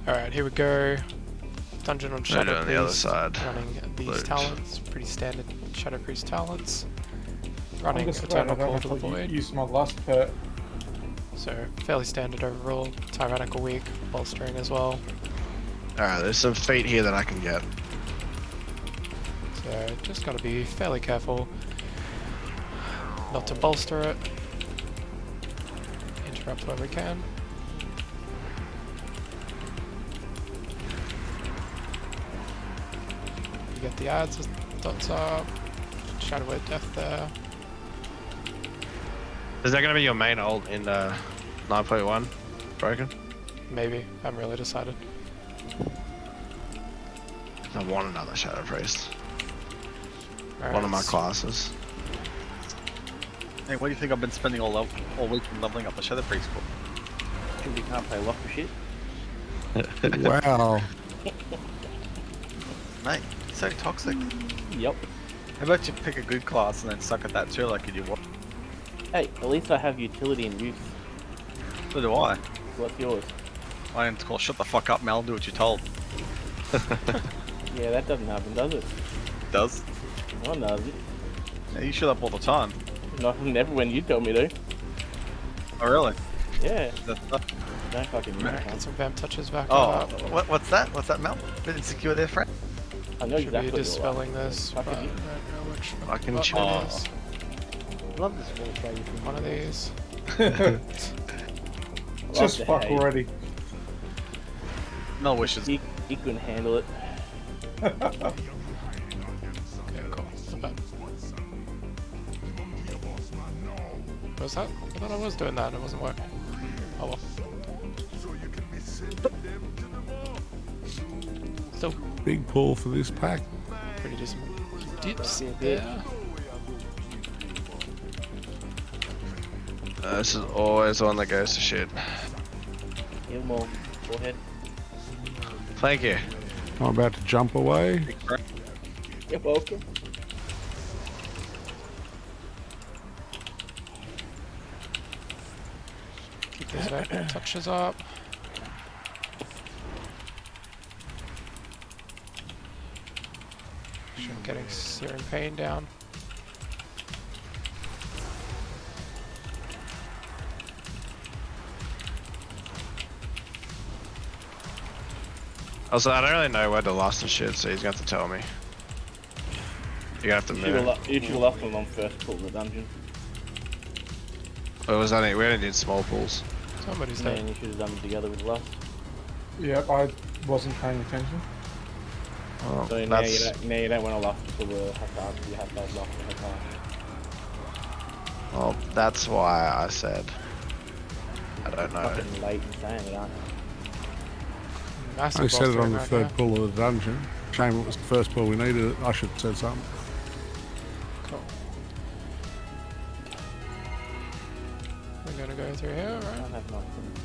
Alright, here we go. Dungeon on Shadow Priest. On the other side. Running these Loot. talents, pretty standard Shadow Priest talents. Running I'm just glad I Eternal don't Call have to to the Void. use my last pet. So, fairly standard overall. Tyrannical Weak, bolstering as well. Alright, there's some feet here that I can get. So, just gotta be fairly careful not to bolster it. Interrupt where we can. You get the ads as dots up. Shadow Word Death there. Is that going to be your main ult in 9.1? Broken? Maybe. I haven't really decided. I want another Shadow Priest. Alright, One of my classes. Hey, what do you think I've been spending all week leveling up the Shadow Priest for? Because you can't pay lock for shit. Wow. Mate, it's so toxic. Yep. How about you pick a good class and then suck at that too, like you do what? Hey, at least I have utility and use. So do I. What's yours? I am called shut the fuck up, Mel, do what you're told. Yeah, that doesn't happen, does it? It does. No, it doesn't. Yeah, you shut up all the time. Not never when you tell me to. Oh really? Yeah, That's don't fucking know. Get some vamp touches back oh, up. what's that? What's that, Mel? Bit insecure there, friend? I know Should exactly be what you're like. dispelling this, but I Fucking- don't know which Fucking button chill. it is. Love this little play. One of these. Just fuck already. Mel wishes. He couldn't handle it. Okay, cool. Not bad. What was that? I thought I was doing that and it wasn't working. Oh well. Still Big pull for this pack. pretty decent dips Yeah, there. This is always the one that goes to shit. Heal more. Go ahead. Thank you. I'm about to jump away. You're welcome. Keep those vamp touches up. Sure, I'm getting Searing Pain down. Also, I don't really know where the last and shit, so he's going to have to tell me. You're going to have to You should move. have left them on first pull in the dungeon. It was only, we only did small pulls. Somebody's there. Man, you should have done them together with Lust. Yep, I wasn't paying attention. Oh, So now you don't want to Lust until the Hakkar, you have to have Lust for Hakkar. well, that's why I said. I don't know. Fucking late and saying it, aren't you? Massive I said it bolstering on the right third there. pull of the dungeon. Shame it was the first pull we needed. I should have said something. Cool. We're gonna go through here, I right? don't have nonsense.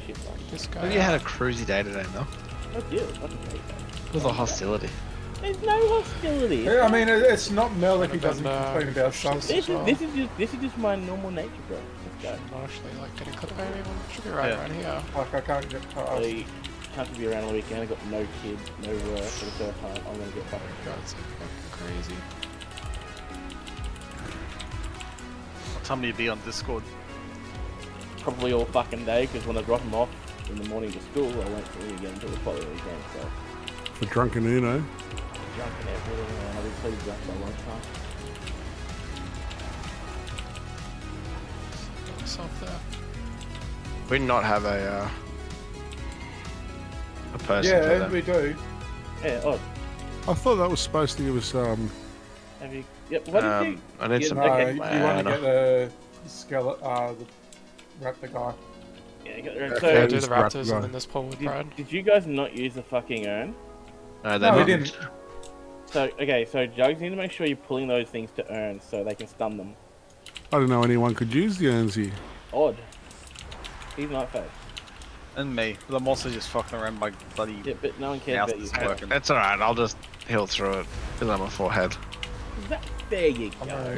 Shit like This guy. Maybe you had a cruisy day today, Mel. I do. Fucking hate that. With the hostility. There's no hostility. Yeah, I mean, it's not Mel if he Should've doesn't done, complain about should've- something. This is just my normal nature, bro. Let's go. Not actually like getting clipped by anyone. Should be right Yeah. around here. Like, I can't get past. I have to be around the weekend. I got no kids, no work for the first time. I'm gonna get fucking God, it's like fucking crazy. What time do you be on Discord? probably all fucking day because when I drop them off in the morning to school, I won't see them again until the following weekend. So For drunken Uno. drunk and everything, and I'll be pretty drunk by lunchtime. Got myself there. We not have a person for Yeah, them. we do. Yeah, odd. I thought that was supposed to give us Have you? Yep. What did you? I need Yeah, some. No, Okay. you want Man. to get the skeleton, the raptor guy. Yeah, you got the Okay. so, Yeah, do just the wrap Raptors it and then this pull with Pride. did you guys not use the fucking urn? No, they No, we didn't. didn't. So okay, so Jugs need to make sure you're pulling those things to urns so they can stun them. I didn't know anyone could use the urns here. Odd. He's not fake. And me. But I'm also just fucking around my bloody... Yeah, but no one cares mouse about you. is working. It's alright, I'll just heal through it. Because I'm a forehead. There you I go.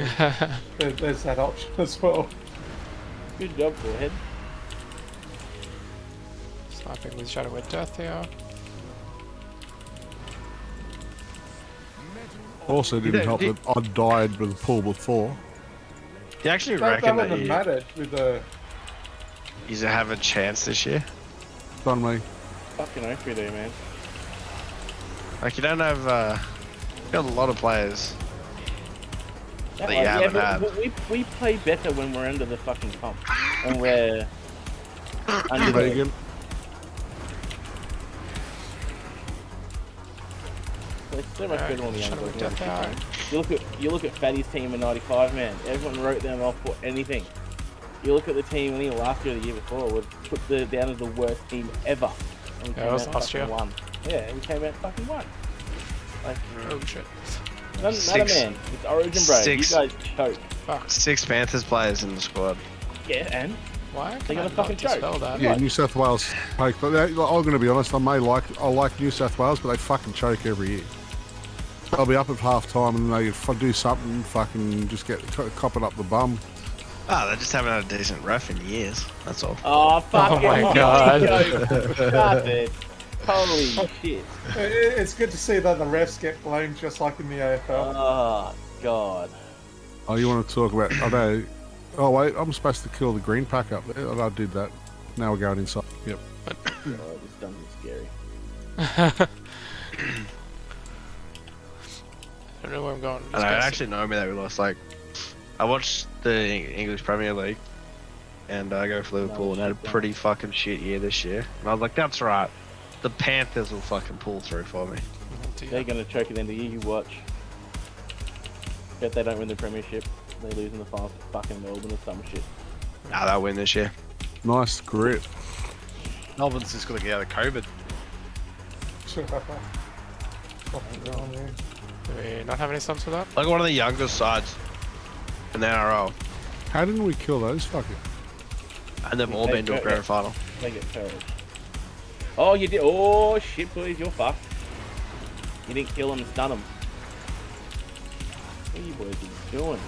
know. There's that option as well. Good job, forehead. Sniping with Shadow with Death here. Also didn't help that I died with the pool before. Do you actually That reckon that wouldn't have mattered with the. he's have a chance this year? Done me. Fucking oath we do, man. Like, you don't have, you got a lot of players that you Like, haven't but had. we play better when we're under the fucking pump. When we're under the... Vegan. It's so much better on the Shadow under. with Death out. You look at Fatty's team in '95, man. Everyone wrote them off for anything. You look at the team, I think last year or the year before, would put them down as the worst team ever. And we Yeah, came it was out last fucking year. Won. Yeah, and we came out fucking won. Like, Oh shit. doesn't matter, man. It's Origin, bro. You guys choke. Fuck. 6 Panthers players in the squad. Yeah, and Why They're can I gonna not fucking choke. dispel that? Yeah, New South Wales choke. But I'm going to be honest, I like New South Wales, but they fucking choke every year. They'll be up at half time and they do something, fucking just get cop it up the bum. Ah, they just haven't had a decent ref in years. That's all. oh fucking my God. Stop it. Holy shit. It's good to see that the refs get blamed just like in the AFL. Oh god. Oh, you want to talk about? I know. Oh wait, I'm supposed to kill the green pack up there. I did that. Now we're going inside. Yep. Oh, this dungeon's scary. I don't know where I'm going. And I actually know me that we lost. Like, I watched the English Premier League, and I go for Liverpool, and had a pretty fucking shit year this year. And I was like, that's right. The Panthers will fucking pull through for me. They're gonna choke at the end of the year, you watch. Bet they don't win the premiership. They lose in the final to fucking Melbourne or some shit. Nah, they'll win this year. Nice grip. Melbourne's just got to get out of COVID. Fucking hell, man. Do we not have any subs for that? Like one of the youngest sides in the NRL, How didn't we kill those fuckers? and they've all been to a grand final. They get carried. Oh, you did. Oh shit, boys, you're fucked. You didn't kill them and stun them. What are you boys doing?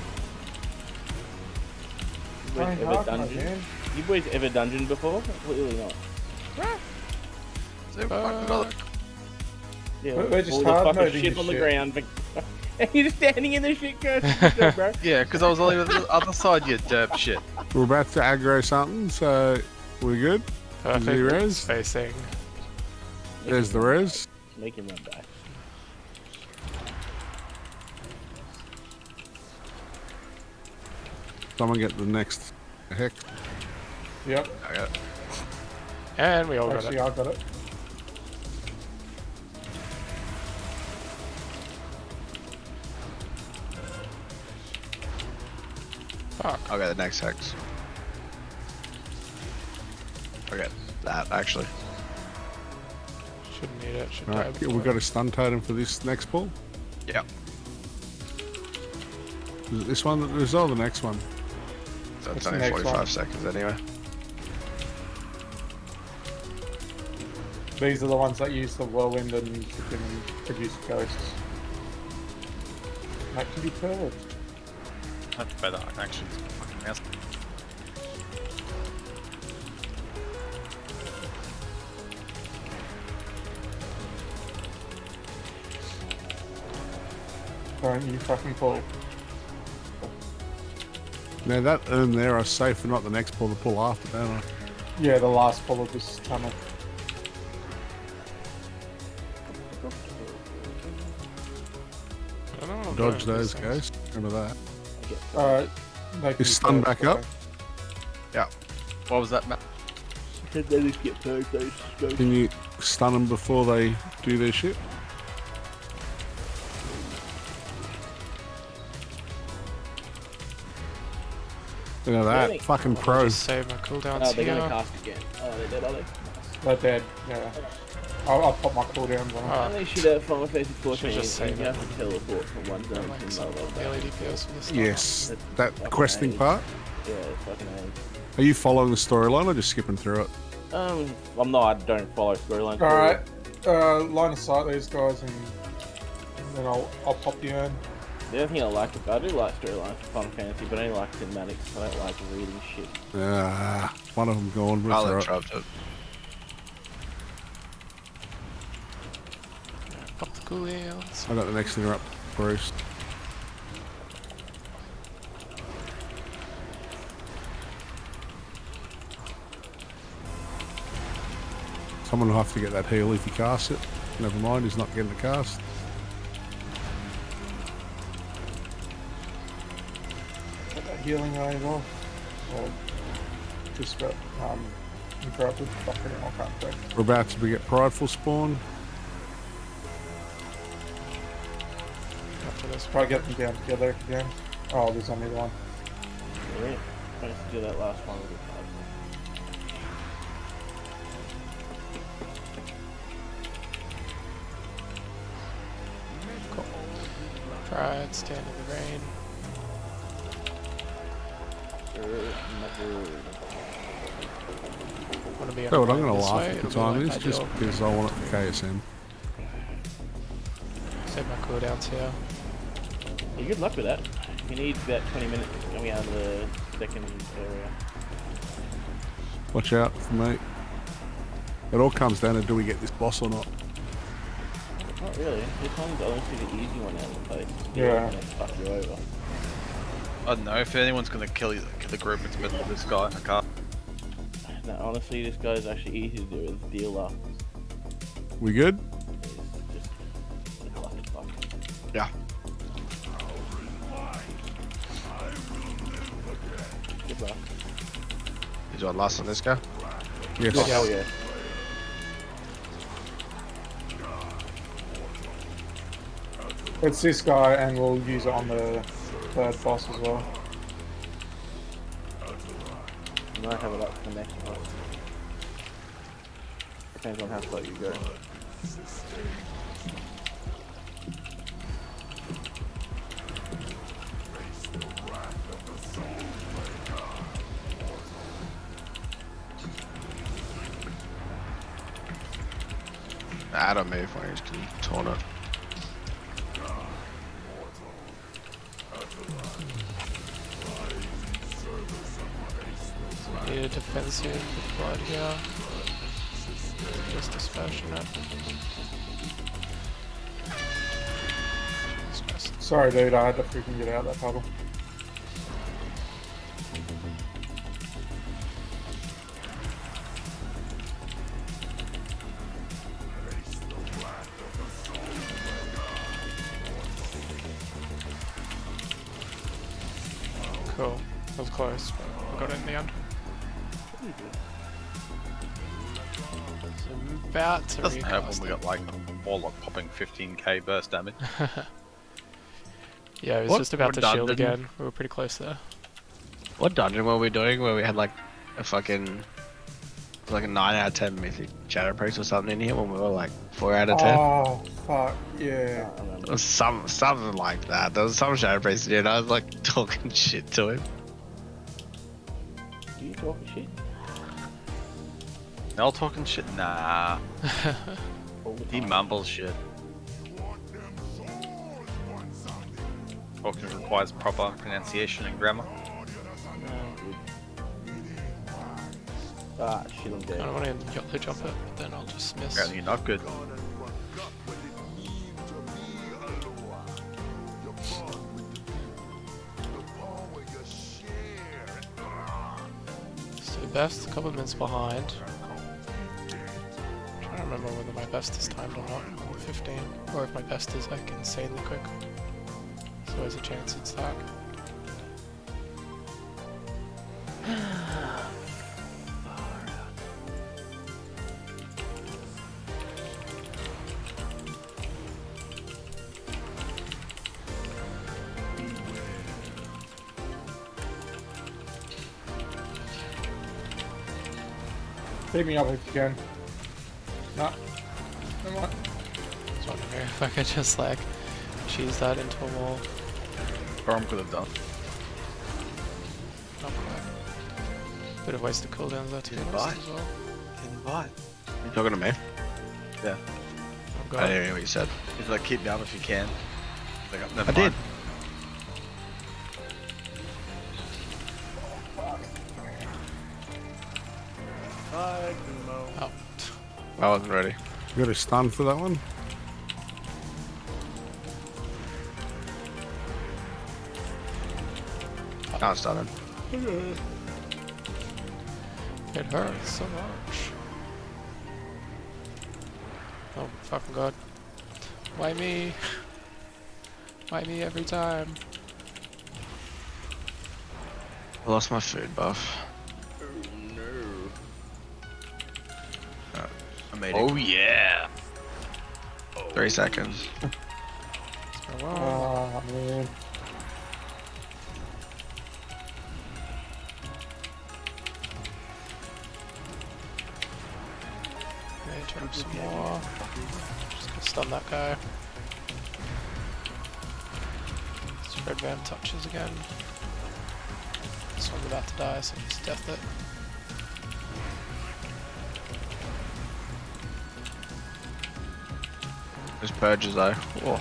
You boys Playing ever hard, my dungeon? man. You boys ever dungeon before? Clearly not. Yeah, We're just all the hard fucking moding shit this on the shit. ground. And you're just standing in the shit, curse, bro. Yeah, because I was on the other side, you derp shit. We're about to aggro something, so we're good. Perfect. Res. Facing. There's the res. Make him run back. Someone get the next heck. Yep, I got it. And we all got actually it. I got it. Fuck. I'll get the next hex. I'll get that, actually. Shouldn't need it. Should die Alright, before. we got a stun totem for this next ball. Yep. Is it this one? There's the next one. So What's it's the only next 45 one? seconds anyway. These are the ones that use the whirlwind and can produce ghosts. That can be curved. That's better, I can actually fucking mouse. Don't you fucking pull. Now that and there are safe for not the next pull, the pull after, don't I? Yeah, the last pull of this tunnel. I don't know what I'm Dodge doing with those these things. guys. Remember that. Alright. They can Is be stun curved, back up? okay. What was that, Matt? They just get perked, those ghosts. Can you stun them before they do their shit? Look at that. Really? Fucking I'll pro. just save my cooldowns Oh, they're gonna here. cast again. Oh, they're dead, are they? They're dead, yeah. I'll pop my cooldowns on them. Oh, They should have Final Fantasy 14 Should just and save you it. have to teleport from one zone like to some another. daily DPS for this stuff. Yes. That's That fucking questing age. part. Yeah, it's fucking age. Are you following the storyline or just skipping through it? I'm not, I don't follow storylines. Alright, line of sight these guys and then I'll pop the urn. The other thing I like, I do like storylines for Final Fantasy, but I only like cinematics. I don't like reading shit. One of them gone. I'll That's let right. Trav do it. cooldowns. I got the next thing up, Bruce. Someone will have to get that heal if he casts it. Never mind, he's not getting the cast. Got that healing eye as well. Or just got interrupted. Fuck it, I can't think. We're about to get Prideful spawn. After this, Try to get them down together again. Oh, there's only one. Yeah. Let's do that last one with the card. cool. Pride, stand in the rain. Want to be So what I'm on going to this laugh way, at the it'll be time like is just ideal. because I want it for KSM. Save my cooldowns here. Yeah, good luck with that. You need about 20 minutes coming out of the second area. Watch out for me. It all comes down to do we get this boss or not. Not really. This one's honestly the easy one out of the place. Yeah. And fuck you over. I don't know if anyone's gonna kill the group. It's better than this guy. I can't. No, honestly, this guy's actually easy to do as a dealer. We good? He's just a clusterfuck. Yeah. Good luck. Is what last on this guy? Yes. Oh, hell yeah. It's this guy, and we'll use it on the third boss as well. You might have it up for the next one. Depends on how slow you go. I don't move when he's torn up. Need a defensive with blood here. Just dispassionate. Sorry, dude, I had to freaking get out of that puddle. Cool. That was close, but we got it in the end. So I'm about to Doesn't help when recast we it. got like Warlock popping 15k burst damage. Yeah, it was What just about to shield dungeon? again. We were pretty close there. What dungeon were we doing where we had like a fucking like a 9 out of 10 mythic Shadow Priest or something in here when we were like 4 out of 10? Oh, fuck, yeah. I remember. It was something like that. There was some Shadow Priest in, and I was like talking shit to him. Are you talking shit? Mel talking shit? Nah. All the He time. mumbles shit. Talking requires proper pronunciation and grammar. No, good. Ah, shit, I'm I dead. don't want to yellow jump it, but then I'll just miss. Apparently you're not good. So best, a couple of minutes behind. I'm trying to remember whether my best is timed or not. I'm 15, or if my best is like insanely quick. So there's a chance it's that. Beat me up if you can. No. Never mind. I was wondering if I could just like cheese that into a wall. Gorm could have done. Not quite. Bit of wasted cooldowns there to be Didn't honest bite. as well. Didn't bite. You talking to me? Yeah. I'm I going. didn't hear what you said. He's like, keep me up if you can. He's like, never I mind. did. Oh, I wasn't ready. You got a stun for that one? Oh, it's done. It hurts so much. Oh fucking god. Why me? Why me every time? I lost my food buff. I'm eating. Oh yeah. 3 seconds. Oh, wow. Oh man. Mage up some more. Just gonna stun that guy. Spread Van touches again. This one's about to die, so just death it. There's purges though. Whoa.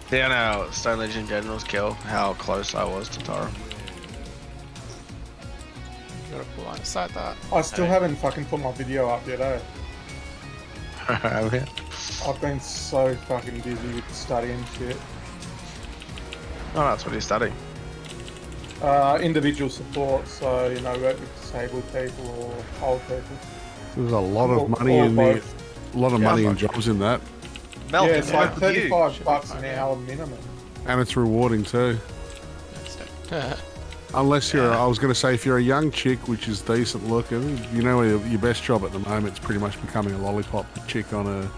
See on our Stone Legion General's kill, how close I was to Tara. You gotta pull line aside that. I still haven't fucking put my video up yet, eh? I've been so fucking busy with studying shit. Oh, that's what he's studying. Individual support, so you know, work with disabled people or old people. There's a lot of money or in the, both. a lot of money in jobs in that, Mel, Yeah, it's like with you. $35 an hour minimum. and it's rewarding too. That's Unless you're, I was going to say, if you're a young chick, which is decent looking, you know, your best job at the moment is pretty much becoming a lollipop chick on a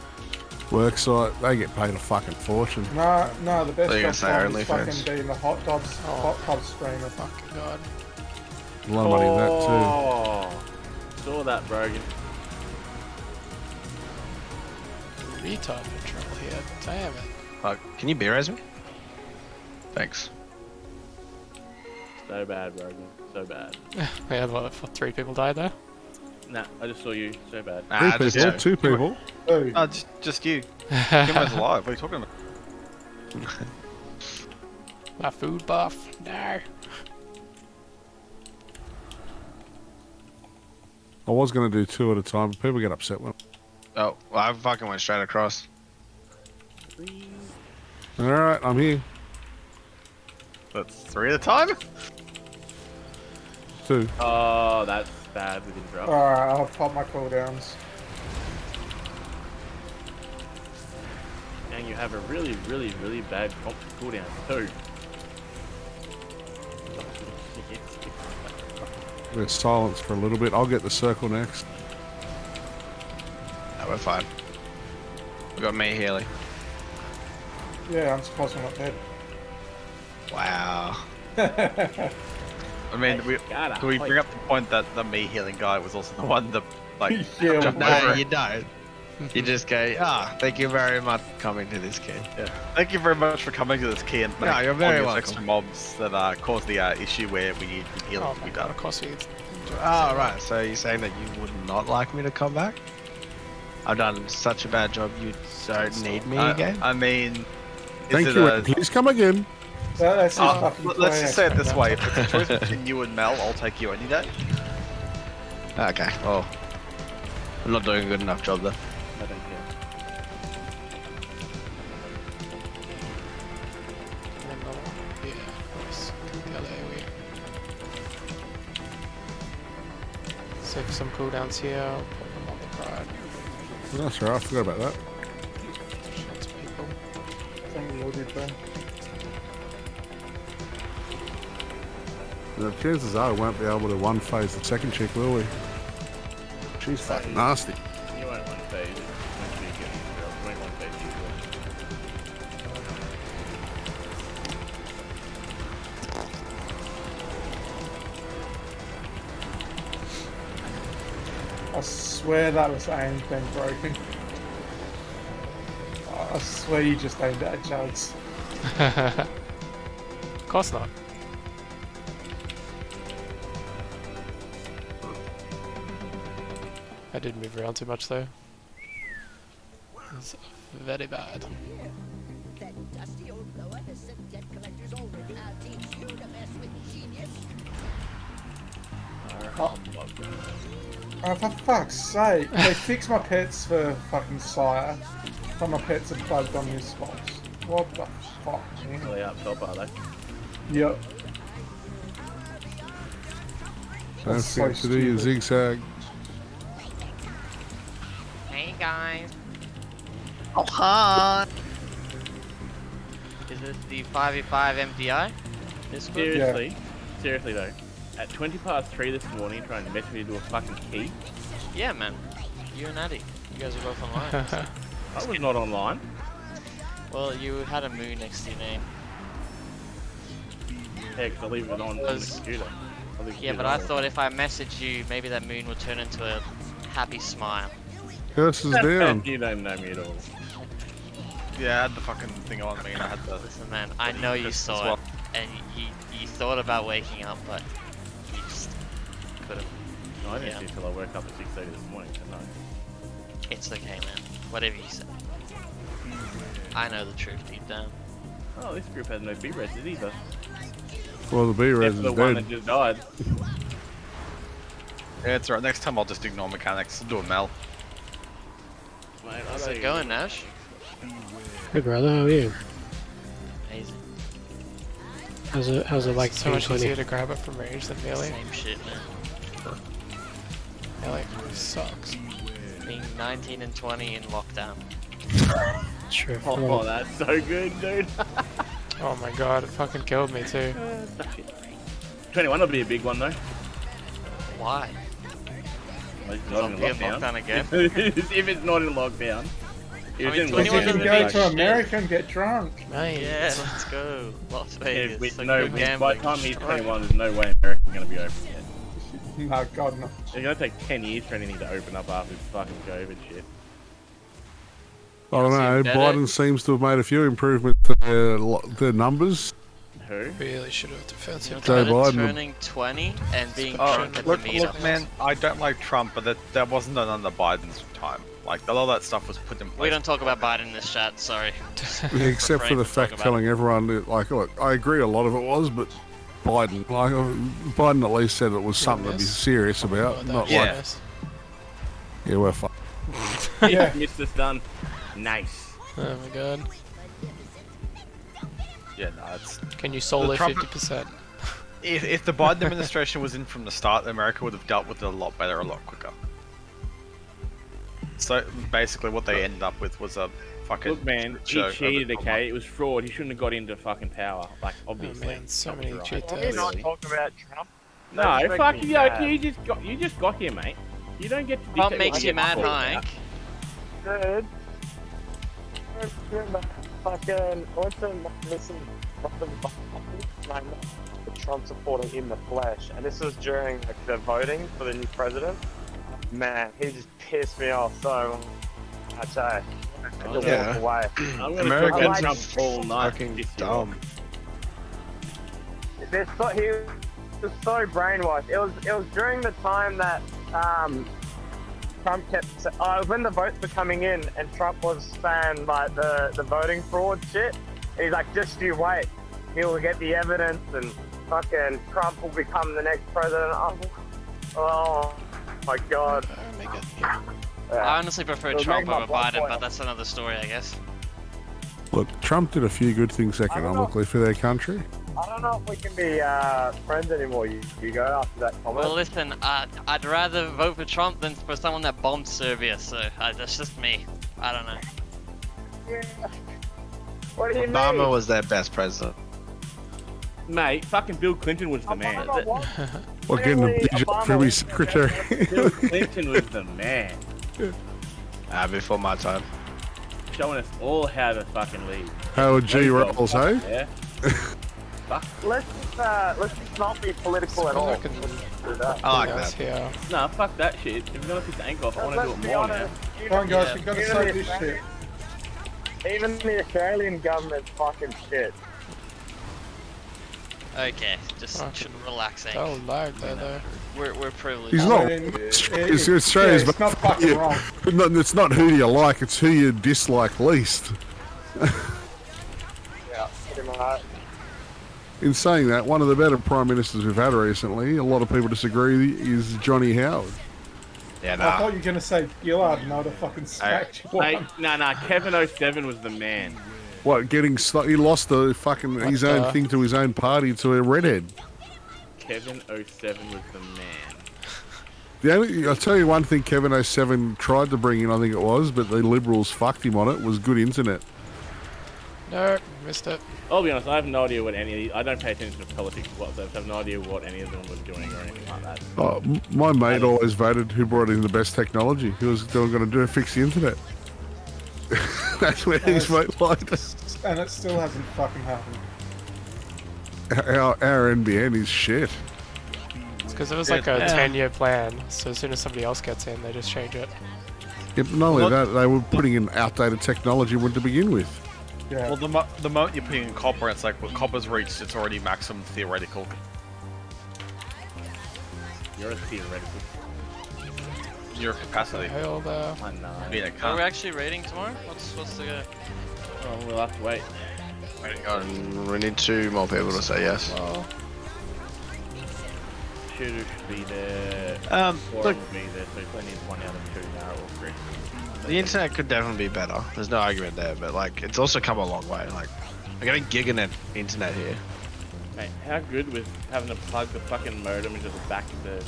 work site. They get paid a fucking fortune. No, the best So you're gonna job say for me is OnlyFans? fucking being a hot tub streamer. fucking god. A lot of money in that Oh, saw that, Brogan. Retard control here. Damn it. Can you B-res me? Thanks. So bad, Brogan. So bad. We had what, 3 people died there? Nah, I just saw you. So bad. too. Three people, 2 people. Dude, Just you. Kimbo's alive. What are you talking about? My food buff. No. I was going to do 2 at a time, but people get upset when. Oh, well, I fucking went straight across. All right, I'm here. That's 3 at a time? 2. Oh, that's bad with interrupt. alright, I'll pop my cooldowns. And you have a really, really, really bad comp cooldown too. There's silence for a little bit. I'll get the circle next. No, we're fine. We got me healing. Yeah, I'm surprised I'm not dead. Wow. I mean, do we bring up the point that the me healing guy was also the one that, like, Yeah, jumped No, over? you don't. You just go, thank you very much for coming to this kid. Yeah. Thank you very much for coming to this key and No, you're very all these welcome. extra mobs that caused the issue where we need healing Oh to my be god, done. of course we. Oh, right. So you're saying that you would not like me to come back? I've done such a bad job, you don't need me again? I mean, is Thank it you. a- Please come again. That's just fucking let's just say it clear. this way: if it's a choice between you and Mel, I'll take you any day. Okay, well, I'm not doing a good enough job then. I don't care. Yeah, nice. LA, save some cooldowns here. I'll put them on the pride. That's right. I forgot about that. Shots people. I think we all did then. The chances are we won't be able to one phase the second chick, will we? She's fucking nasty. You won't one phase. Once you get interrupt, you won't one phase I swear that was aimed then broken. I swear you just aimed at Jugs. Of course not. I did move around too much though. It's very bad. That dusty old blower has sent debt collectors already. I'll teach you to mess with genius. Oh, for fuck's sake. They fixed my pets for fucking Sire. But my pets are bugged on this box. What the fuck, man? Are they up top, are they? Yep. Don't That's so forget to do your stupid. zigzag. Hey guys, Oh, hi. is this the 5v5 MDI? This one? Seriously though, at 3:20 this morning, trying to mess me to do a fucking key. Yeah, man. You and Addy. You guys are both online. I was not online. Well, you had a moon next to your name. Yeah, 'cause I leave it on the computer. Yeah, but I thought if I messaged you, maybe that moon would turn into a happy smile. Curse is down. You don't know me at all. Yeah, I had the fucking thing on me and I had the... Listen, man, I know you saw it, and you thought about waking up, but you just couldn't. No, I didn't see until I woke up at 6:30 this morning. So no. It's okay, man. Whatever you say. I know the truth deep down. Oh, this group has no B-reses either. Well, the B-res Except is for the one dead. that just died. Yeah, it's alright. Next time I'll just ignore mechanics. I'll do a Mel. Mate, How's it going, Nash? Hey brother, how are you? Amazing. How's it like So much 2020? easier to grab it from range than melee. Same shit, man. Melee sucks. Being 19 and 20 in lockdown. True. Oh, that's so good, dude. Oh my god, it fucking killed me too. 21 will be a big one though. Why? Well, it's Not not in be in lockdown. lockdown again. if it's not in lockdown. If I mean, it's in 21 You lockdown, can doesn't go make to shit. America and get drunk. Nice. Yeah, let's go. Las yeah, Vegas. with Like, no, go by gambling. the time he's Strike. 21, there's no way America's going to be open yet. No, God, no. It's going to take 10 years for anything to open up after this fucking COVID shit. I don't know. better. Biden seems to have made a few improvements to their numbers. Who? Really should have defensive. Joe Better Biden. turning 20 and being Oh, drunk at look, the meetup. look, man, I don't like Trump, but that wasn't done under Biden's time. Like, a lot of that stuff was put in place. We don't talk about Biden in this chat, sorry. Except for Refrain the from talking fact telling everyone that, like, look, I agree a lot of it was, but Biden, like, Biden at least said it was something to be Yes. serious Oh, about, that not was Yeah. like, nice. yeah, we're fucked. Yeah, Mr. Stun. Nice. Oh my god. Yeah, no, it's... Can you solo Trump- 50%? If the Biden administration was in from the start, America would have dealt with it a lot better, a lot quicker. So, basically what they ended up with was a fucking... Look, man, he show cheated, over- okay? It was fraud. He shouldn't have got into fucking power. Like, Oh obviously. man, so That was many right. cheat Can we not tests. talk about Trump? No, That makes fuck me you. sad. You just got here, mate. You don't get to What dictate makes what you I mad, get Mike? Dude. Remember, fucking, I went to listen to I'm a Trump supporter in the flesh, and this was during like, the voting for the new president. Man, he just pissed me off so much. I just Yeah. walked away. I'm gonna Americans talk are Trump all night. Fucking Piss you dumb. He was so brainwashed. It was during the time that Trump kept it was when the votes were coming in and Trump was saying like the voting fraud shit. And he's like, just you wait, he will get the evidence and fucking Trump will become the next president. Oh my god. Make it. I honestly prefer It'll Trump make my over blood Biden, boil. but that's another story, I guess. Look, Trump did a few good things economically for their country. I don't know if we can be friends anymore, you go, after that comment. Well, listen, I'd rather vote for Trump than for someone that bombed Serbia, so that's just me. I don't know. Yeah. What do you Obama mean? was their best president. Mate, fucking Bill Clinton was the man. Obama was Well, getting a Really, DJ Obama for his was- secretary. Bill Clinton was the man. Before my time. Showing us all how to fucking lead. Howard G. Rolls, hey? Yeah. Fuck. let's just not be political at all. Fucking Do that. I like yes, that. yeah. Nah, fuck that shit. If you're gonna piss the ank off, I wanna do Let's it be more now. honest. Come on, guys, Yeah. we've got to Even say the this shit. Australian- Even the Australian government's fucking shit. Okay, just Okay. relaxing. Oh, lag there though. We're privileged. He's not. It's Australia's it's not fucking wrong. It's not who you like, it's who you dislike least. Yeah, pretty much. In saying that, one of the better prime ministers we've had recently, a lot of people disagree, is Johnny Howard. Yeah, I nah. thought you were gonna say Gillard, not a fucking smacked one. Mate, nah, Kevin 07 was the man. What, he lost the fucking his What own the- thing to his own party to a redhead. Kevin 07 was the man. I'll tell you one thing Kevin 07 tried to bring in, I think it was, but the Liberals fucked him on it, was good internet. No, missed it. I'll be honest, I have no idea what any of these, I don't pay attention to politics whatsoever, so I have no idea what any of them was doing or anything like that. Oh, my mate always voted who brought in the best technology. He was going to do fix the internet. That's where his vote lied. And it still hasn't fucking happened. Our NBN is shit. It's because it was like a 10-year plan, so as soon as somebody else gets in, they just change it. Yeah, but not only that, they were putting in outdated technology to begin with. Yeah. Well, the moment you're putting in copper, it's like, well, copper's reached its already maximum theoretical. You're a theoretical. Your capacity. Hell there. I know. I mean, it Are we can't. actually raiding tomorrow? What's the go? Oh, we'll have to wait. We need 2 more people to say yes. Well, Shooter should be there. Look, Will be there, so plenty of 1 out of 2 now or 3. the internet could definitely be better. There's no argument there, but like, it's also come a long way. Like, I got a giganet internet here. Mate, how good was having to plug the fucking modem into the back of the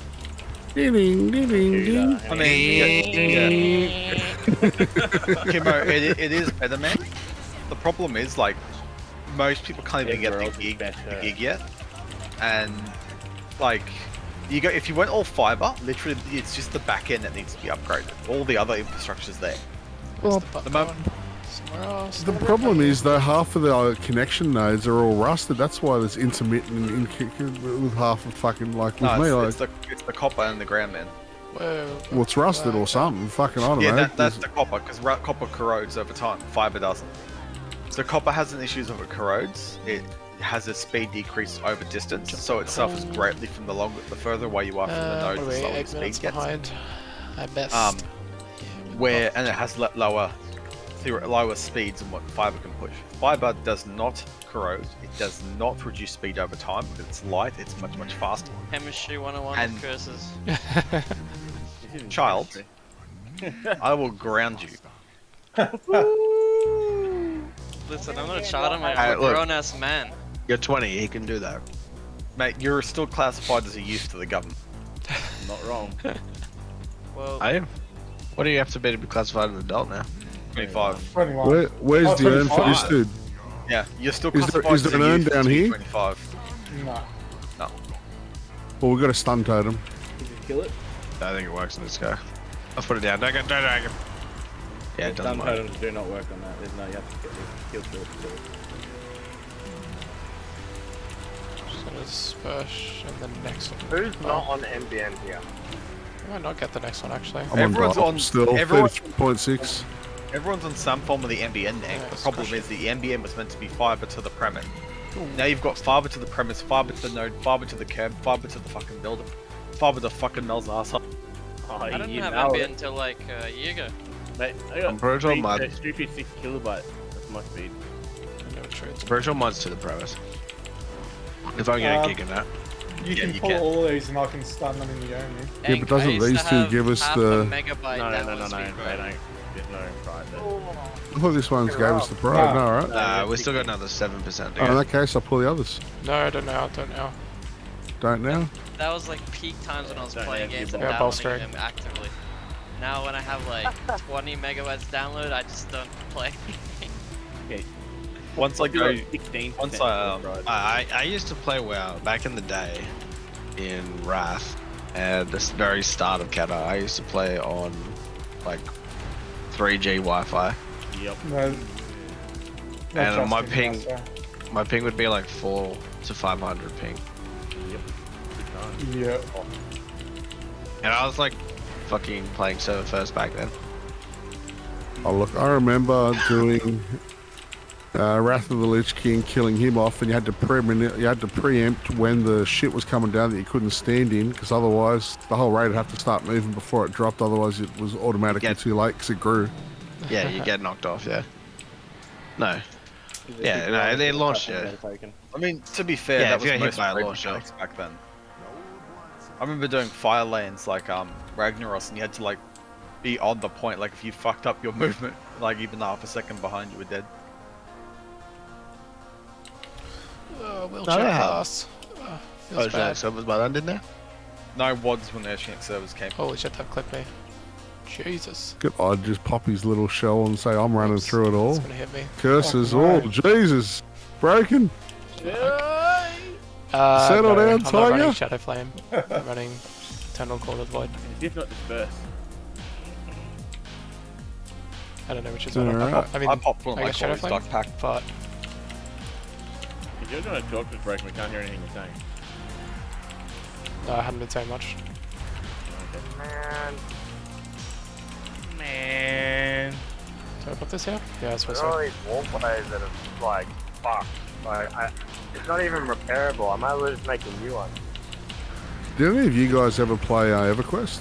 Ding, ding, ding, ding. computer? I mean, Kimmo, it is better, man. The problem is, like, most people can't even get the gig yet. And, like, if you went all fiber, literally, it's just the back end that needs to be upgraded. All the other infrastructure's there. well, The moment, somewhere else. The problem is, though, half of the connection nodes are all rusted. That's why there's intermittent with half of fucking, like, with me. it's the copper and the ground, man. Whoa. Well, it's rusted or something. Fucking, I don't Yeah, know. that's the copper, because copper corrodes over time. Fiber doesn't. So copper has an issues of it corrodes. It has a speed decrease over distance, so it suffers greatly from the further away you are from the node, What the are we, slower 8 the minutes speed gets. behind? I best. And it has lower speeds than what fiber can push. Fiber does not corrode. It does not reduce speed over time. It's light. It's much faster. Chemistry 101 And- curses. Child, I will ground you. Listen, I'm not a child, I'm Hey, a look. grown-ass man. You're 20, he can do that. Mate, you're still classified as a youth to the government. Not wrong. Well, I am. What do you have to be classified as an adult now? 25. 21. Where's Oh, the urn for 25. this dude? Yeah, you're still Is there- classified is as there a an urn youth down to here? 25. No. Well, we've got a stun totem. Did you kill it? I think it works in this guy. I'll put it down. Don't drag him. Yeah, it doesn't Stun work. totems do not work on that. There's no, you have to get the kill to it. Just gonna disperse and the next one. Who's not on NBN here? I might not get the next one actually. I'm Everyone's on, on- still, everyone- 33.6. Everyone's on some form of the NBN now. Yeah, The it's problem crushing. is the NBN was meant to be fiber to the premise. Now you've got fiber to the premise, fiber to the node, fiber to the curb, fiber to the fucking builder, fiber to fucking Mel's asshole. Oh, I didn't you have know NBN it. until like a year ago. Mate, I got I'm pretty sure my- 356 kilobyte. That's my speed. No truth. Virtual mods to the premise. If I get a gig in that. You Yeah, can you pull can. all of these and I can stun them in the only. Yeah, but doesn't I used these to two have give us half the- a megabyte No, download speed, they bro. don't. There's no right there. I thought this one's gave us the pride. No, alright. Nah, we still got another 7% to Oh, in go. that case, I'll pull the others. No, don't now, don't now. Don't now? That was like peak times when I was Don't playing have games your and Yeah, downloading bolstering. them actively. Now when I have like 20 megabytes download, I just don't play. Okay. Once I Like go, 16%. once I I used to play WoW back in the day in Wrath, and this very start of Kata, I used to play on like 3G Wi-Fi, Yep. No. and my trust in ping, us, so. my ping would be like 4 to 500 ping, Yeah. and I was like fucking playing server first back then. Oh, look, I remember doing Wrath of the Lich King, killing him off, and you had to preempt when the shit was coming down that you couldn't stand in, because otherwise the whole raid would have to start moving before it dropped, otherwise it was automatically Yeah. too late because it grew. Yeah, you get knocked off. Yeah. No. Yeah, no, they launched it. I mean, to be fair, Yeah, that if was you get hit most by a raid launch, mechanics back then. I remember doing Firelands like Ragnaros, and you had to like be on the point. Like if you fucked up your movement, like even half a second behind, you were dead. Wheelchair class. Feels is bad. that servers by then, didn't there? No WODs when the Oceanic servers came. Holy shit, that clipped me. Jesus. Good, I'd just pop his little shell and say I'm running Oops, through it all. It's gonna hit me. Curses, Oh, no. Jesus, broken. Uh, Settle no, down, I'm not running Tiger. Shadow Flame. I'm running Eternal Court of the Void. If not disperse. I don't know which is one. Alright. I mean, I popped one I like guess Shadow always Flame, stock pack. but If you're trying to talk to us, Broken, we can't hear anything you're saying. no, I haven't been saying much. Man, Man. Do I put this here? Yeah, I suppose there are so. all these warplays that are like, fuck. Like, it's not even repairable. I might as well just make a new one. Did any of you guys ever play EverQuest?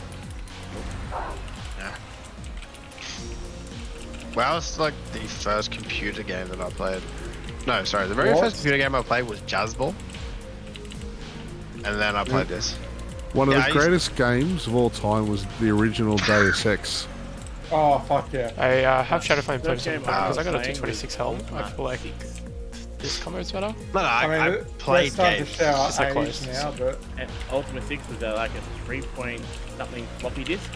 Well, it's like the first computer game that I played. No, sorry, the very first computer game I played was Jazzball. And then I played this. One of Yeah, the I used- greatest games of all time was the original Deus Ex. Oh, fuck yeah. I have Shadow Flame First played game because I I got a was 226 playing health. I feel like this combo's better. No, I played starting games. to shout It's like age close. now, but And Ultima 6 was like a 3-point something floppy disk.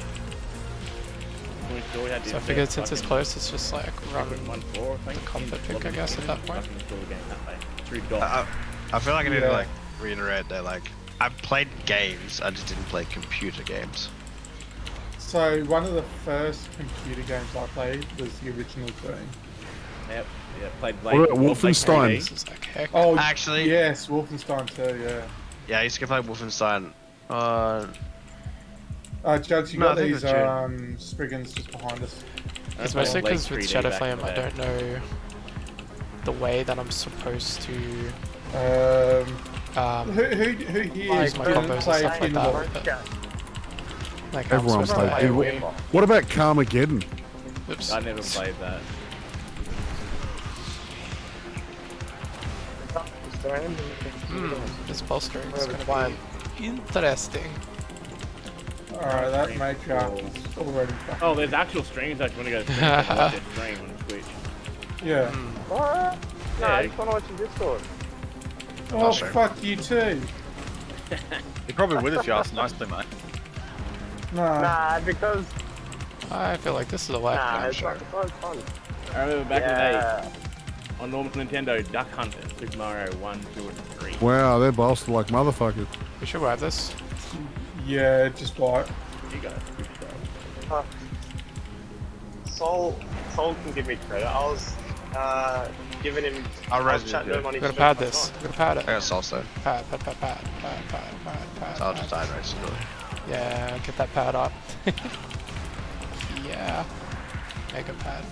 We still had So I figured since it's close, it's just like run 1.4, I think. the comfort pick, I guess, at that point. Fucking install the game that way. Through DoS. I feel like I need to Yeah. like reiterate that like I've played games, I just didn't play computer games. so one of the first computer games I played was the original thing. Yep. Yeah, played What about Wolfenstein? This is like heck. Oh, Actually- yes, Wolfenstein 2, yeah. Yeah, I used to play Wolfenstein. Judge, you No, I got think these it was Spriggans just behind us. It's mostly because with Shadow Flame, I don't know the way that I'm supposed to Who here use my didn't combos and play stuff like pinball? that. Like I'm Everyone supposed to played play pinball. What about Carmageddon? Oops. I never played that. This bolstering is gonna be interesting. Alright, that matriarch is already fucking... Oh, there's actual streams if you want to go to watch their stream on Twitch. Yeah. What? No, Yeah. I just want to watch your Discord. Oh, sure. fuck you too. You probably would if you asked nicely, mate. No. Nah, because I feel like this is a whack. nah, it's like so fun. I remember back in the Yeah. day on normal Nintendo, Duck Hunter, Super Mario 1, 2, and 3. Wow, they're bolstered like motherfuckers. We should grab this. Yeah, just like... You guys, good job. Soul can give me credit. I was giving him. I'll I was res chatting you. to him on We his gotta pad stream this. last We gotta pad I it. got Soulstone, Pad. so I'll just die basically. Yeah, get that pad up. Yeah. Mega pad.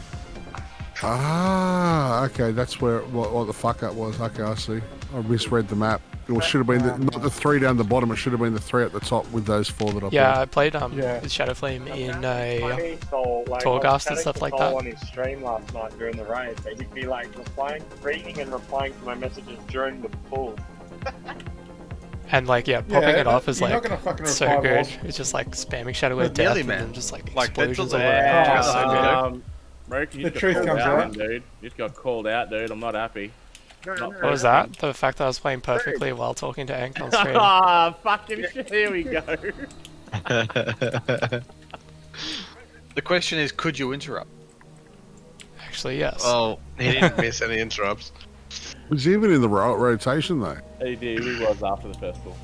Ah, okay, that's where what the fuck up was. Okay, I see. I misread the map. It should have been not the 3 down the bottom. It should have been the 3 at the top with those 4 that I Yeah, played. I played Yeah. with Shadow Flame in a Funny, Soul, like, Torghast I was and stuff chatting like to Soul that. on his stream last night during the raid, but he'd be like reading and replying to my messages during the pull. and like yeah, popping it off is you're like not gonna fucking so reply good. whilst- It's just like spamming Shadow Wave But Death nearly, and man. then just like Like, explosions that's all all around. there. It's so good. Broken, you The just truth got comes called out. dude. You just got called out, dude. I'm not happy. What was that? The fact that I was playing perfectly while talking to Ank on stream. Ah, fucking shit. Here we go. The question is, could you interrupt? Actually, yes. Oh, he didn't miss any interrupts. Was he even in the rotation though? He did. He was after the first ball.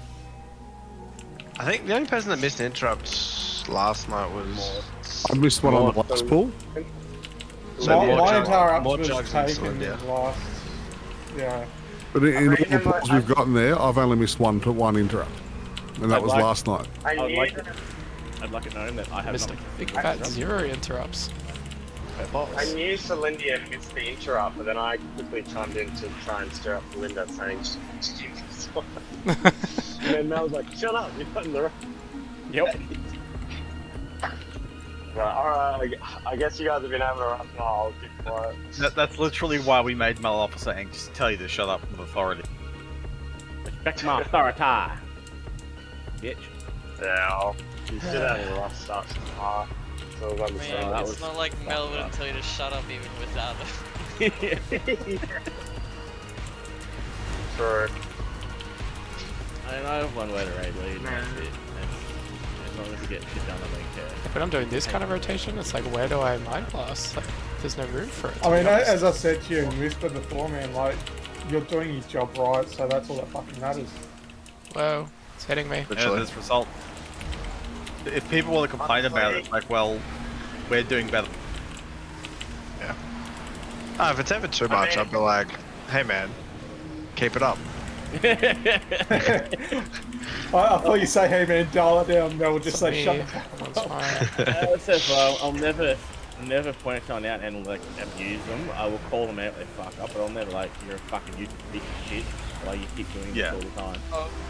I think the only person that missed an interrupt last night was I missed one on the last pool. So more my jug- entire more up was jugs and taken Cylinder. last... Yeah. But in all the even like- pools we've gotten there, I've only missed one interrupt, and that I'd was like- last night. I I'd knew like I'd like it known that I have Missed not a big fat 0 interrupts. I knew Celindia missed the interrupt, but then I quickly chimed in to try and stir up Belinda, saying Jesus. And then Mel was like, "Shut up! You're putting the." Yep. Right, alright, I guess you guys have been having a rough night. I'll keep quiet. That's literally why we made Mel Officer anxious to tell you to shut up with authority. Respect my authority. Bitch. Yeah, you should have lost starts in half. So Man, that it's was not like fucked Melbourne up. tell you to shut up even without it. True. I have one way to raid lead, and that's it. And as long as you get shit done, I don't care. When I'm doing this kind of rotation, it's like, where do I Mind Blast? Like, there's no room for it. I mean, as I said to you in Whisper before, man, like, you're doing your job right, so that's all that fucking matters. Whoa, it's hitting me. Yeah, this result. If people want to complain about it, like, well, we're doing better. Yeah. Oh, if it's ever too much, I'd be like, hey man, keep it up. I thought you say, hey man, dial it down. No, we'll just say, shut the fuck up. That's fine. I'll never point someone out and like abuse them. I will call them out if they fuck up, but I'll never like, you're a fucking useless piece of shit. Like you keep doing this all the time.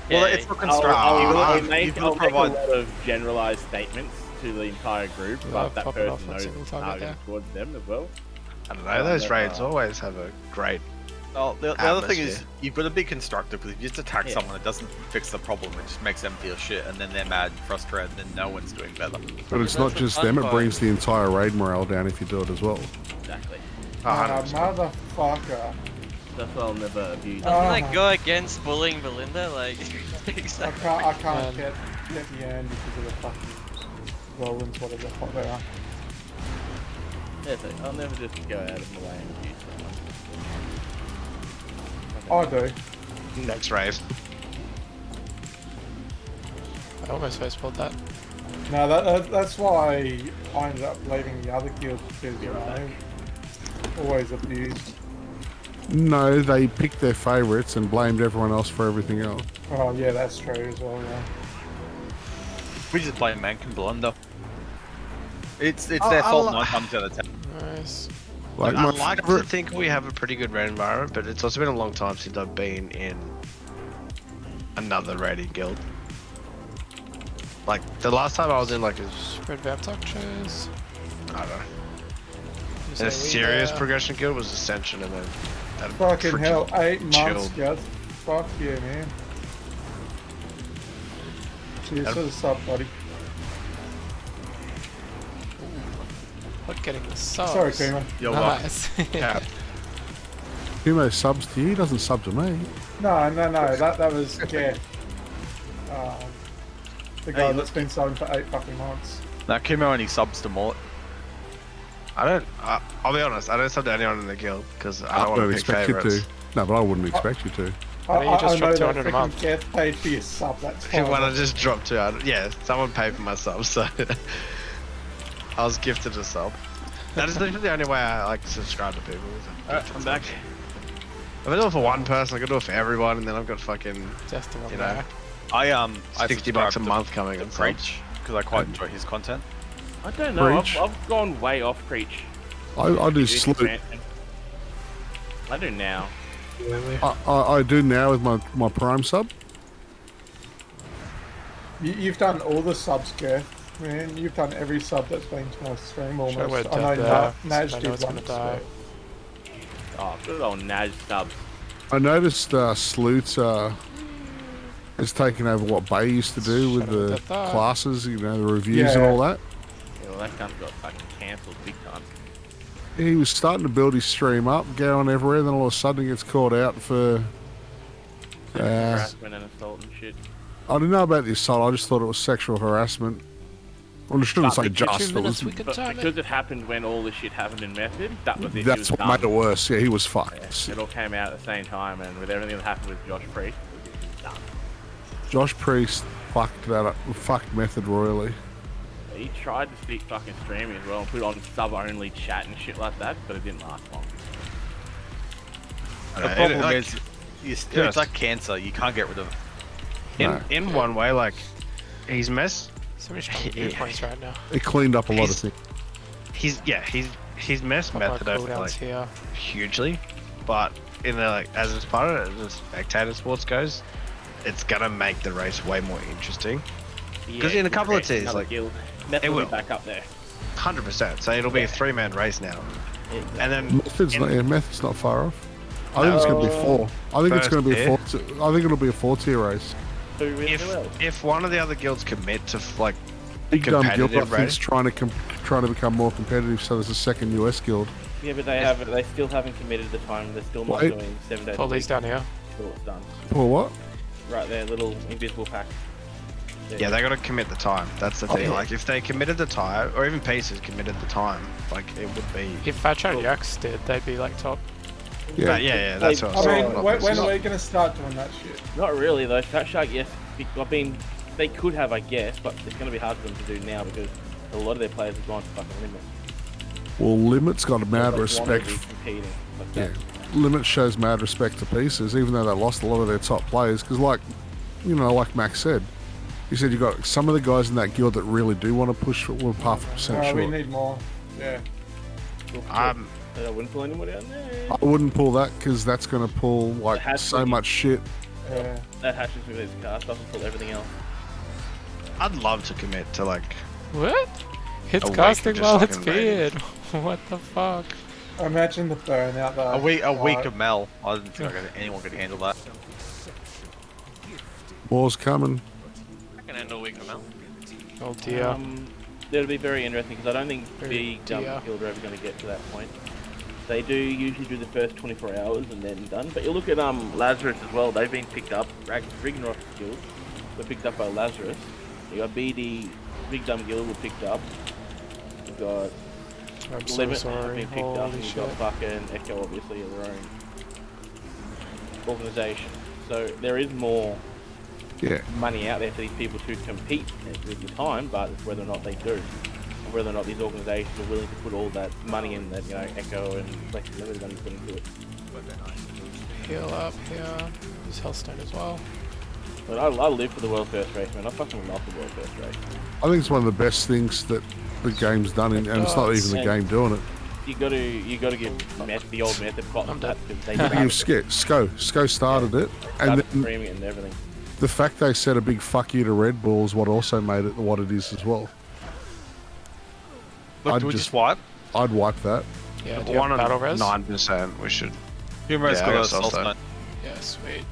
Well, it's not constructive. I'll You've make got to a provide. lot of generalized statements to the entire group, but that pop it off person on knows single it's target targeted there. towards them as well. I don't know, those raids always have a great Oh, the other thing is, atmosphere. you've got to be constructive, because if you just attack Yeah. someone, it doesn't fix the problem, it just makes them feel shit, and then they're mad and frustrated, and then no one's doing better. But it's not just them, it brings the entire raid morale down if you do it as well. Exactly. Motherfucker. That's why I'll never abuse. Doesn't that go against bullying Belinda? Like, exactly. I can't get the end because of the fucking Rollins, whatever the fuck they are. That's it. I'll never just go out of my way and abuse someone. I do. next raid. I almost face pulled that. No, that's why I ended up leaving the other guild, because, you know, always abused. No, they picked their favourites and blamed everyone else for everything else. Oh, yeah, that's true as well, yeah. We just play Mank and Blunder. It's their I fault li- 9 times out of 10. Nice. Like I my like to favourite, think we have a pretty good raid environment, but it's also been a long time since I've been in another raiding guild. Like, the last time I was in, like, a, Red Vamp Touches. I don't know, in a serious progression guild was Ascension, and then that Fucking freaking hell, 8 months, chilled. guys. Fuck yeah, man. Cheers for the sub, buddy. Look, getting the subs. Sorry, Kuma. Yo, Nice. Yeah. Humo subs to you, he doesn't sub to me. No, that was Jeff. The guy that's been subbing for 8 fucking months. Now, Kumo only subs to Mort. I'll be honest, I don't sub to anyone in the guild, because I don't want to pick expect you to. favourites. No, but I wouldn't expect you to. Why don't you just I drop know 200 that a month? freaking Jeff paid for your sub, that's fine. When I just dropped to, yeah, someone paid for my sub, so I was gifted a sub. That is literally the only way I like subscribe to people. Alright, I'm back. If I do it for one person, I can do it for everyone, and then I've got fucking, Testing on you there. know, I 60 bucks a month coming on subs. Preach, because I quite enjoy his content. I don't know. Preach. I've gone way off Preach. I do It's sloot. random. I do now. I do now with my Prime sub. You've done all the subs, Jeff. Man, you've done every sub that's been to my stream almost. Show where I know dead there. Naj I know did it's gonna once, die. Oh, good old Naj subs. I noticed Sloot is taking over what Bay used to do with Shut up the with that. classes, you know, the reviews and Yeah. all that. Yeah, well, that cunt got fucking cancelled big time. He was starting to build his stream up, going everywhere, then all of a sudden he gets called out for... Harassment and assault and shit. I didn't know about the assault, I just thought it was sexual harassment. Well, I shouldn't say just, it was, we can But time it. because it happened when all this shit happened in Method, that was it. that's what made it worse. Yeah, he was fucked. It all came out at the same time, and with everything that happened with Josh Priest, it was done. Josh Priest fucked that up, fucked Method royally. He tried to stick fucking streaming as well and put on sub-only chat and shit like that, but it didn't last long. The problem is, it's like cancer, you can't get rid of it. In one way, like, he's messed. So many strong viewpoints right now. It cleaned up a lot of things. He's messed Pop my Method over cooldowns like here. hugely, but in the like as it's part of it, as spectator sports goes, it's gonna make the race way more interesting. Because in a couple of tiers, like, Method it will will. be back up there. 100%. So it'll be a 3-man race now, and then Method's not far off. I think it's going to be 4. I think it's going to be a 4. I think it'll be a 4-tier race. If one of the other guilds commit to like Big dumb guild, I competitive think, is rating, trying to become more competitive. So there's a second US guild. Yeah, but they still haven't committed the time. They're still not doing 7 days. Pull these down here. Till it's done. Pull what? Right there, little invisible pack. yeah, they got to commit the time. That's the thing. yeah. Like if they committed the time, or even Pieces committed the time, like it would be. If Fat Shark Yaks did, they'd be like top. Yeah, yeah, that's what I was I saying. mean, when are we going to start doing that shit? Not really though. Fat Shark, yes. I mean, they could have, I guess, but it's going to be hard for them to do now because a lot of their players have gone to fucking Limit. Well, Limit's got a mad They respect. want to be competing like Yeah, that. Limit shows mad respect to Pieces, even though they lost a lot of their top players. Because, like, you know, like Max said, he said you got some of the guys in that guild that really do want to push for 0.5% short. We need more. Yeah. I wouldn't pull anybody out there. I wouldn't pull that because that's going to pull like so much shit. Yeah. That hatches with his cast doesn't pull everything else. I'd love to commit to like. What? It's A week casting of just while it's fucking raiding. feared. What the fuck? Imagine the burnout though. A week of Mel. I didn't think anyone could handle that. War's coming. I can handle a week of Mel. Oh dear. That'll be very interesting because I don't think Very Big dear. Guild are ever going to get to that point. They do usually do the first 24 hours and then done. But you look at Lazarus as well. They've been picked up. Riggenroth's guild were picked up by Lazarus. You got BD, Big Dumb Guild were picked up. You got I'm so Limit have sorry. been picked up. Holy And you shit. got fucking Echo obviously of their own organisation. So there is more Yeah. money out there for these people to compete with the time, but it's whether or not they do, and whether or not these organisations are willing to put all that money in that Echo and Flex Limited money put into it. Heal up here. Use Hellstone as well. But I live for the World First Race, man. I fucking love the World First Race. I think it's one of the best things that the game's done, and it's not even the game doing it. You got to give the old method props for that because they You've Sko started it, and started then streaming it and everything. the fact they said a big fuck you to Red Bull is what also made it what it is as well. Look, do we just wipe? I'd wipe that. Yeah, do you have battle res? 9%. We should. Humorous Yeah, got I a guess I'll soul stay. stone. Yeah, sweet.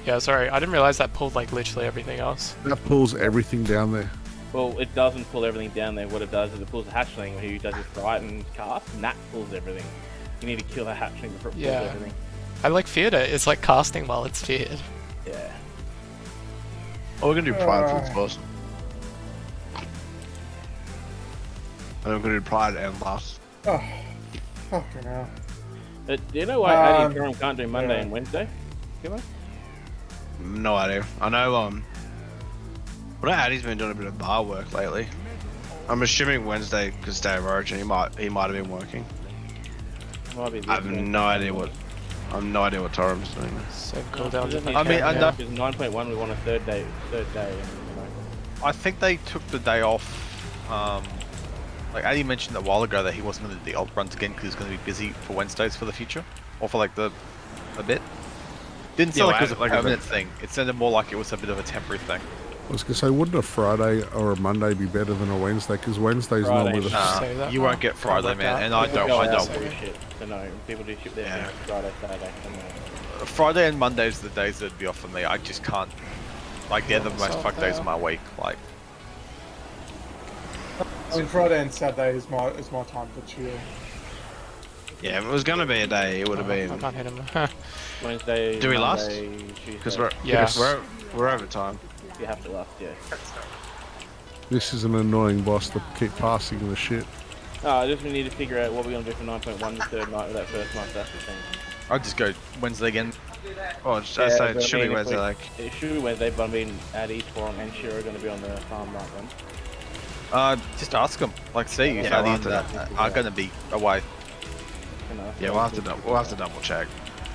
Yeah, sorry. I didn't realize that pulled like literally everything else. That pulls everything down there. Well, it doesn't pull everything down there. What it does is it pulls the hatchling who does his fight and cast, and that pulls everything. You need to kill the hatchling before it pulls Yeah. everything. I like feared it. It's like casting while it's feared. Yeah. Oh, we're gonna do Pride first. And we're gonna do Pride and last. Oh, fucking hell. Do you know why Addy and Durham can't do Monday and Wednesday? No idea. I know. I know Addy's been doing a bit of bar work lately. I'm assuming Wednesday because Day of Origin. He might have been working. Might be I have no idea what. I have no idea what Torum's doing. Save cooldown to I mean, I know. Because 9.1 we want a third day, and, I think they took the day off. Like Addy mentioned a while ago that he wasn't going to do the alt runs again because he was going to be busy for Wednesdays for the future, or for like a bit. Didn't sound like it was a permanent thing. It sounded more like it was a bit of a temporary thing. I was gonna say, wouldn't a Friday or a Monday be better than a Wednesday? Because Wednesday's normally the Say that. You won't get Friday, man, and I don't. Shit. So no, people do ship their Friday, Saturday. Friday and Mondays are the days that'd be off for me. I just can't. Like they're the most fucked days of my week. Like. I mean, Friday and Saturday is my time to chill. Yeah, if it was gonna be a day, it would have been. I can't hit him. Wednesday. Do we last? Because we're over time. You have to last, yeah. This is an annoying boss to keep passing the shit. I just we need to figure out what we're gonna do for 9.1 the third night of that first month. That's the thing. I'll just go Wednesday again. Oh, I say it should be Wednesday. Like it should be Wednesday, but I mean, Addy, Forum, and Shiro are going to be on the farm night then. Just ask them. Like, see if Addy and that are going to be away. Yeah, we'll have to double check.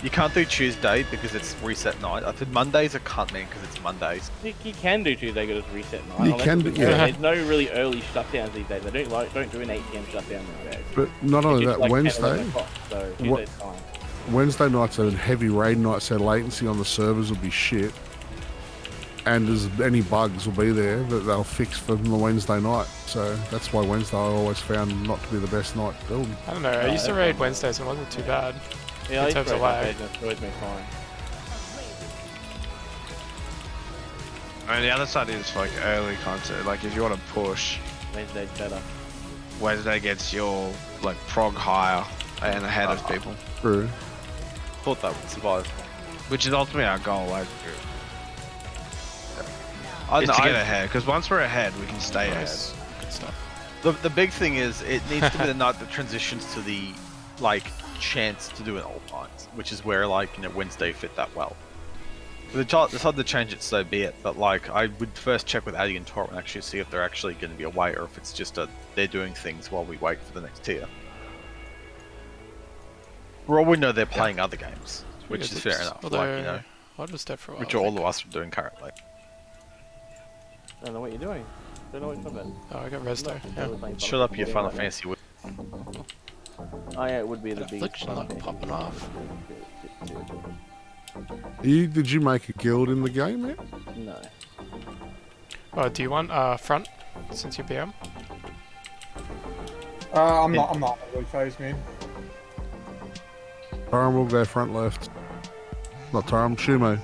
You can't do Tuesday because it's reset night. I think Mondays I can't mean because it's Mondays. You can do Tuesday because it's reset night. You can do, yeah. There's no really early shutdowns these days. They don't do an 8 PM shutdown nowadays. But not only that, like Wednesday. 10, 11 o'clock, so Tuesday's fine. Wednesday nights are heavy raid nights, so latency on the servers will be shit. And there's any bugs will be there that they'll fix for the Wednesday night. So that's why Wednesday I always found not to be the best night to build. I don't know. I used to raid Wednesdays and it wasn't too bad. Yeah, in terms of lag. it's always been fine. I mean, the other side is like early content. Like if you want to push, Wednesday's better. Wednesday gets your like prog higher and ahead of people, True. Thought that would survive. which is ultimately our goal. Like, I is know, to get ahead. Because once we're ahead, we can stay Nice. Good stuff. the big thing is it needs to be the night that transitions to the like chance to do an all night, which is where like Wednesday fit that well. If they decide to change it, so be it. But like, I would first check with Addy and Tor and actually see if they're actually going to be away, or if it's just they're doing things while we wait for the next tier. For all we know, they're playing other games, which is fair enough. Although, I was dead for a while. which all of us are doing currently. I don't know what you're doing. Don't know what you're talking Oh, I got Resto. Yeah. Shut up, you Final Fantasy. Oh yeah, it would be the That biggest affliction like popping off. Did you make a guild in the game yet? No. Oh, do you want front since you're PM? I'm not really phased, man. Taram will go front left. Not Taram, Shumo.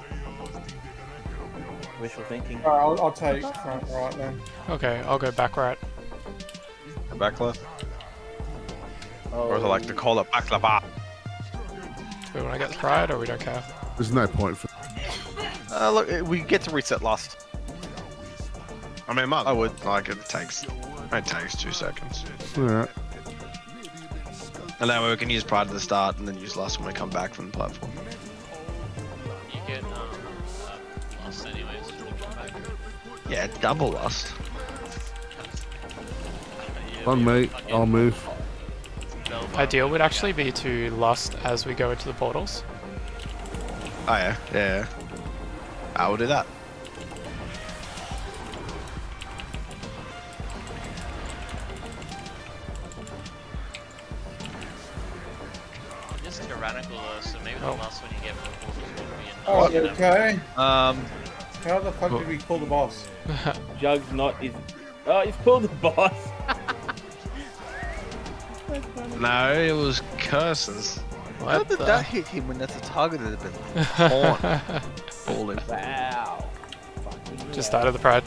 Wishful thinking. Alright, I'll take front right then. Okay, I'll go back right. Back left, Oh, or is it like to call it back left? Do we want to get pride or we don't care? There's no point for. Look, we get to reset last. I mean, I would. Like it takes 2 seconds. Alright. And that way we can use pride at the start and then use lust when we come back from the platform. You get lost anyways. When you come back. Yeah, double lust. On me, I'll move. Ideal would actually be to lust as we go into the portals. Oh yeah, yeah. I will do that. Just tyrannical though, so maybe the last one you get from the portals Oh, won't be okay. How the fuck did we pull the boss? Jug's not is. Oh, he's pulled the boss. No, it was curses. How did that hit him when that's a target that had been falling? Wow. Just out of the pride.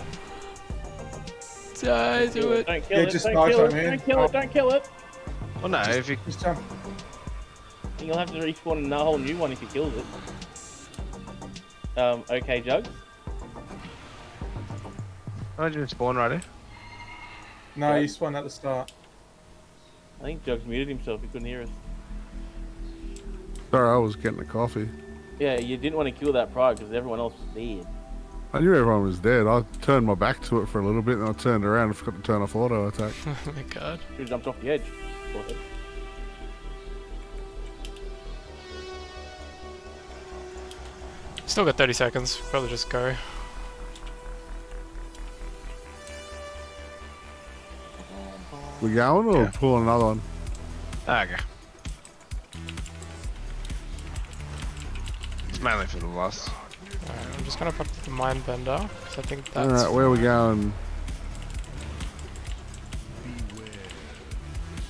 Die to it. Don't kill Yeah, it. just Don't dive kill on it. me. Don't kill it. Don't kill it. Well, no, if you Just jump. You'll have to respawn a whole new one if you killed it. Okay, Jugs. I didn't spawn right here. No, you spawned at the start. I think Jugs muted himself. He couldn't hear us. Sorry, I was getting a coffee. Yeah, you didn't want to kill that pride because everyone else was dead. I knew everyone was dead. I turned my back to it for a little bit, and I turned around and forgot to turn off auto attack. Oh my god. He jumped off the edge. Still got 30 seconds. Probably just go. We going or pulling another one? Okay. It's mainly for the lust. Alright, I'm just gonna pop the mind bender because I think that's. Alright, where are we going?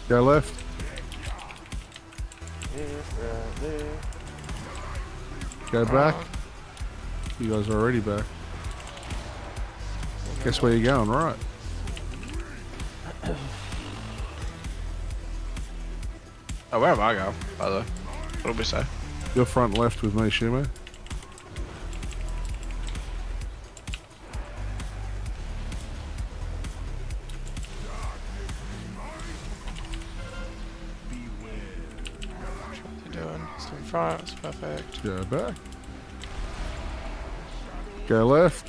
Go left. Go back. You guys are already back. Guess where you're going, right? Oh, where am I going, by the way? What did we say? You're front left with me, Shumo. What's he doing? He's in front. It's perfect. Go back. Go left.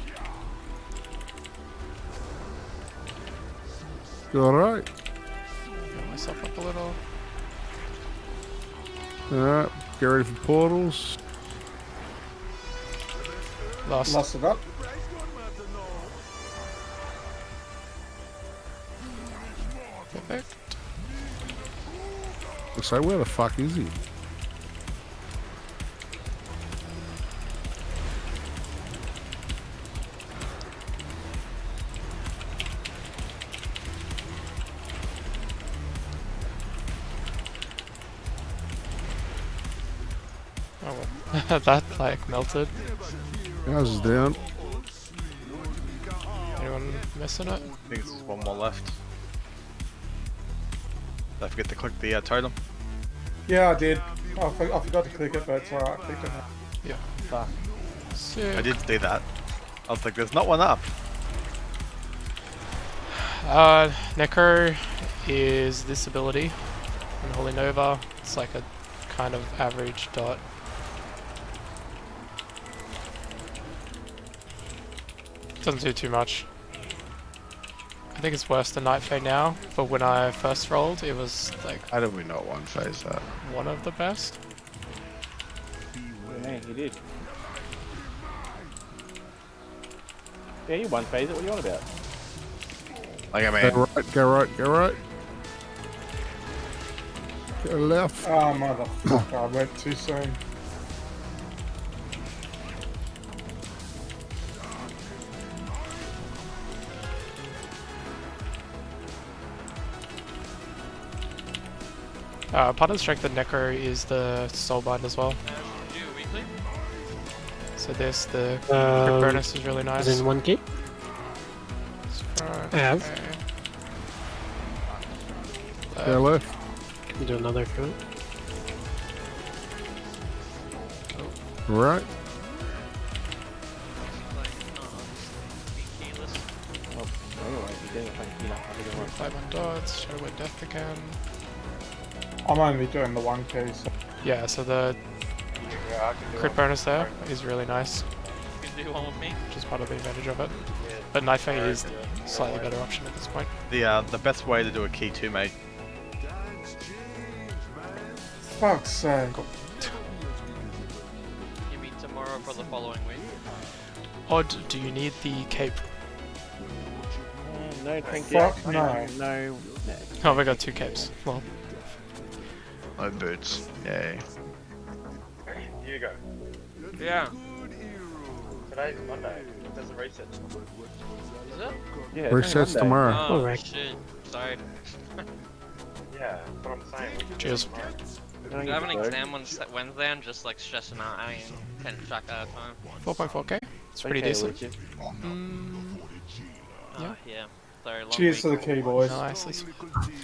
Go right. Get myself up a little. Alright, get ready for portals. Lost. Lost it up. Perfect. So where the fuck is he? Oh well. That like melted. Ours is down. Anyone missing it? I think there's one more left. Don't forget to click the totem. Yeah, I did. I forgot to click it, but it's alright. I clicked it now. Yeah. Fuck. Sick. I did do that. I was like, there's not one up. Necro is this ability in Holy Nova. It's like a kind of average dot. Doesn't do too much. I think it's worse than Night Fade now, but when I first rolled, it was like How did we not one phase that? one of the best. Yeah, he did. Yeah, you one phase it. What are you on about? Like, I Go mean, right, go right, go right. Go left. Oh, motherfucker, I went too soon. Part of the strength of Necro is the Soulbind as well. Do weekly? So this, the crit bonus is really nice. Is in 1K? Right, I have. okay. Go left. Do another if you want. Right. Anyway, you're getting a funky enough. I think 5 on dots, Shadow Word Death again. I'm only doing the 1K, so Yeah, so the crit bonus there is really nice, You can do one with me. which is part of the advantage of it. But Night Fade is the slightly better option at this point. The best way to do a key 2, mate. fuck's sake. You mean tomorrow for the following week? Or do you need the cape? No, thank you. Fuck no. No. Oh, we got 2 capes. Well, no boots. Yay. Here you go. Yeah. Today's Monday. There's a reset. Is it? Yeah, it's only Resets Monday. tomorrow. Oh Alright. shit. Sorry. Yeah, that's what I'm saying. cheers. Don't Do I have an get exam on Wednesday? I'm just like stressing out. I can't track out of time. 4.4k. It's pretty Okay, decent. Lucius. Mm, Oh, yeah. Sorry, long Cheers week. to the key, boys. nicely. No worries.